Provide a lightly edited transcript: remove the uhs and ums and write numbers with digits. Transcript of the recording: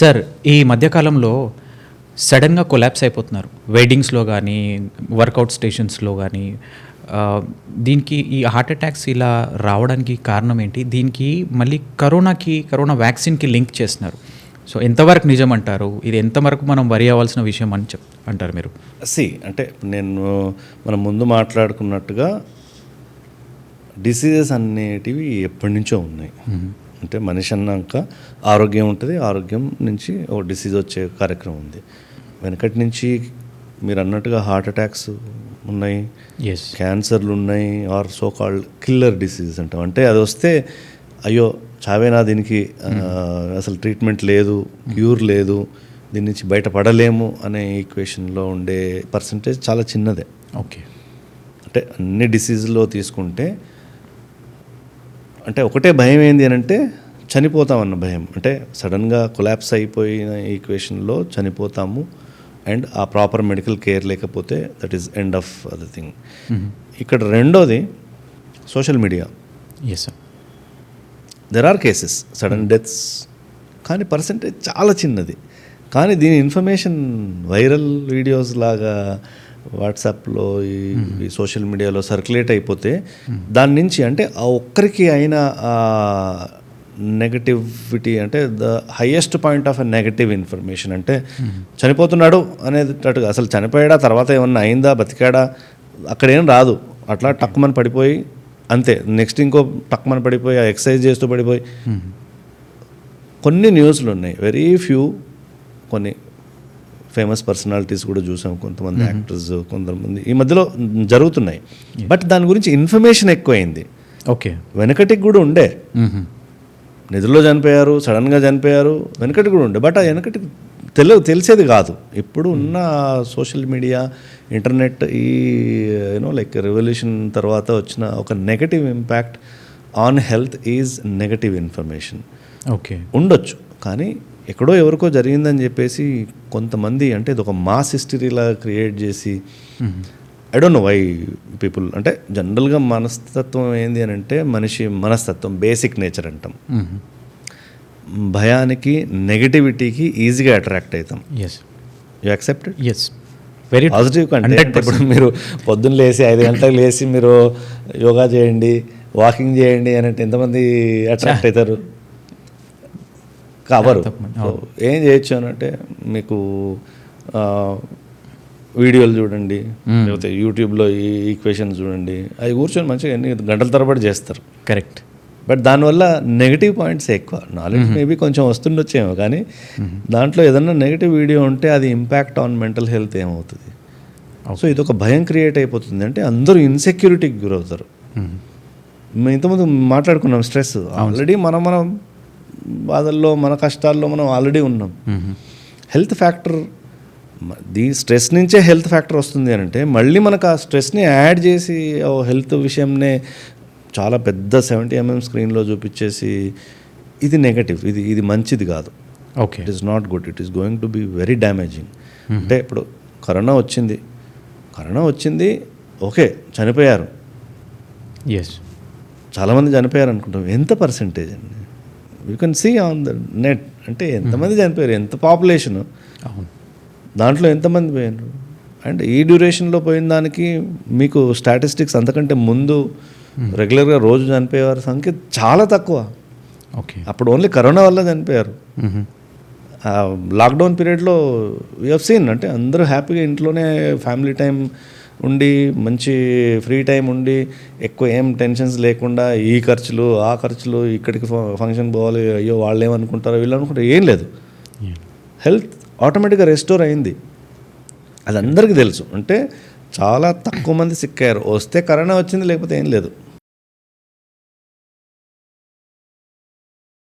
Sir ఈ మధ్యకాలంలో సడన్గా కొలాప్స్ అయిపోతున్నారు వెడ్డింగ్స్లో కానీ వర్కౌట్ స్టేషన్స్లో కానీ. దీనికి ఈ హార్ట్ అటాక్స్ ఇలా రావడానికి కారణం ఏంటి? దీనికి మళ్ళీ కరోనా వ్యాక్సిన్కి లింక్ చేస్తున్నారు. సో ఎంతవరకు నిజం అంటారు? ఇది ఎంతవరకు మనం వరి అవ్వాల్సిన విషయం అని అంటారు మీరు? అంటే మనం ముందు మాట్లాడుకున్నట్టుగా డిసీజెస్ అనేటివి ఎప్పటి నుంచో ఉన్నాయి. అంటే మనిషి అన్నాక ఆరోగ్యం ఉంటుంది, ఆరోగ్యం నుంచి ఒక డిసీజ్ వచ్చే కార్యక్రమం ఉంది. వెనకటి నుంచి మీరు అన్నట్టుగా హార్ట్ అటాక్స్ ఉన్నాయి, క్యాన్సర్లు ఉన్నాయి, or so called killer diseases అంటాం. అంటే అది వస్తే అయ్యో చావేనా, దీనికి అసలు ట్రీట్మెంట్ లేదు, క్యూర్ లేదు, దీని నుంచి బయటపడలేము అనే ఈక్వేషన్లో ఉండే పర్సంటేజ్ చాలా చిన్నదే. ఓకే. అంటే అన్ని డిసీజ్లో తీసుకుంటే అంటే ఒకటే భయం ఏంది అని అంటే చనిపోతామన్న భయం. అంటే సడన్గా కొలాప్స్ అయిపోయిన ఈక్వేషన్లో చనిపోతాము అండ్ ఆ ప్రాపర్ మెడికల్ కేర్ లేకపోతే that is end of the thing. ఇక్కడ రెండోది social media. Yes sir, there are cases sudden deaths, కానీ పర్సంటేజ్ చాలా చిన్నది. కానీ దీని ఇన్ఫర్మేషన్ వైరల్ వీడియోస్ లాగా వాట్సాప్లో ఈ సోషల్ మీడియాలో సర్క్యులేట్ అయిపోతే దాని నుంచి అంటే ఆ ఒక్కరికి అయిన నెగటివిటీ, అంటే the highest point of a negative information, అంటే చనిపోతున్నాడు అనేటట్టుగా, అసలు చనిపోయాడా, తర్వాత ఏమన్నా అయిందా, బతికాడా, అక్కడేం రాదు. అట్లా టక్మని పడిపోయి అంతే, నెక్స్ట్ ఇంకో టక్మని పడిపోయి ఎక్సర్సైజ్ చేస్తూ పడిపోయి కొన్ని న్యూస్లు ఉన్నాయి. వెరీ ఫ్యూ, కొన్ని ఫేమస్ పర్సనాలిటీస్ కూడా చూసాం, కొంతమంది యాక్టర్స్, కొంతమంది ఈ మధ్యలో జరుగుతున్నాయి. బట్ దాని గురించి ఇన్ఫర్మేషన్ ఎక్కువైంది. ఓకే. వెనకటికి కూడా ఉండే, నిధుల్లో చనిపోయారు, సడన్గా చనిపోయారు, వెనకటికి కూడా ఉండే. బట్ ఆ వెనకటికి తెలిసేది కాదు. ఇప్పుడు ఉన్న సోషల్ మీడియా, ఇంటర్నెట్, ఈ లైక్ రెవల్యూషన్ తర్వాత వచ్చిన ఒక negative impact on health is negative information. Okay, ఉండొచ్చు, కానీ ఎక్కడో ఎవరికో జరిగిందని చెప్పేసి కొంతమంది, అంటే ఇది ఒక మాస్ హిస్టరీలా క్రియేట్ చేసి, I don't know why people, అంటే జనరల్గా మనస్తత్వం ఏంది అని అంటే మనిషి మనస్తత్వం బేసిక్ నేచర్ అంటాం. భయానికి, నెగటివిటీకి ఈజీగా అట్రాక్ట్ అవుతాం. You accept it? Yes, very positive కంటే. ఇప్పుడు మీరు పొద్దున్న లేసి 5 గంటలకు లేచి మీరు యోగా చేయండి, వాకింగ్ చేయండి అని అంటే ఎంతమంది అట్రాక్ట్ అవుతారు? కవరు. ఏం చేయొచ్చు అని అంటే మీకు వీడియోలు చూడండి, లేకపోతే యూట్యూబ్లో ఈ ఈక్వేషన్స్ చూడండి, అవి కూర్చొని మంచిగా ఎన్ని గంటల తరబడి చేస్తారు. కరెక్ట్. బట్ దానివల్ల నెగిటివ్ పాయింట్స్ ఎక్కువ. నాలెడ్జ్ మేబీ కొంచెం వస్తుండొచ్చేమో, కానీ దాంట్లో ఏదన్నా నెగిటివ్ వీడియో ఉంటే అది ఇంపాక్ట్ ఆన్ మెంటల్ హెల్త్ ఏమవుతుంది? సో ఇది ఒక భయం క్రియేట్ అయిపోతుంది. అంటే అందరూ ఇన్సెక్యూరిటీకి గురవుతారు. మేము ఇంతకుముందు మాట్లాడుకున్నాం, స్ట్రెస్. ఆల్రెడీ మనం బాధల్లో, మన కష్టాల్లో మనం ఆల్రెడీ ఉన్నాం. హెల్త్ ఫ్యాక్టర్, స్ట్రెస్ నుంచే హెల్త్ ఫ్యాక్టర్ వస్తుంది అని అంటే మళ్ళీ మనకు ఆ స్ట్రెస్ని యాడ్ చేసి హెల్త్ విషయంనే చాలా పెద్ద 70 mm స్క్రీన్లో చూపించేసి ఇది నెగటివ్, ఇది మంచిది కాదు. Okay, it is not good, it is going to be very damaging. అంటే ఇప్పుడు కరోనా వచ్చింది, ఓకే, చనిపోయారు, ఎస్, చాలామంది చనిపోయారు అనుకుంటాం. ఎంత పర్సెంటేజ్ అండి? You can see on the net, అంటే ఎంతమంది చనిపోయారు, ఎంత పాపులేషను, దాంట్లో ఎంతమంది పోయినారు. అండ్ ఈ డ్యూరేషన్లో పోయిన దానికి మీకు స్టాటిస్టిక్స్ అంతకంటే ముందు రెగ్యులర్గా రోజు చనిపోయేవారి సంఖ్య చాలా తక్కువ. ఓకే, అప్పుడు ఓన్లీ కరోనా వల్ల చనిపోయారు. లాక్డౌన్ పీరియడ్లో వీ హ్యావ్ సీన్, అంటే అందరూ హ్యాపీగా ఇంట్లోనే ఫ్యామిలీ టైం ఉండి, మంచి ఫ్రీ టైం ఉండి, ఎక్కువ ఏం టెన్షన్స్ లేకుండా, ఈ ఖర్చులు, ఆ ఖర్చులు, ఇక్కడికి ఫంక్షన్ పోవాలి, అయ్యో వాళ్ళు ఏమనుకుంటారో, వీళ్ళు అనుకుంటారు, ఏం లేదు. హెల్త్ ఆటోమేటిక్గా రెస్టోర్ అయింది, అది అందరికీ తెలుసు. అంటే చాలా తక్కువ మంది సిక్కారు, వస్తే కరోనా వచ్చింది, లేకపోతే ఏం లేదు.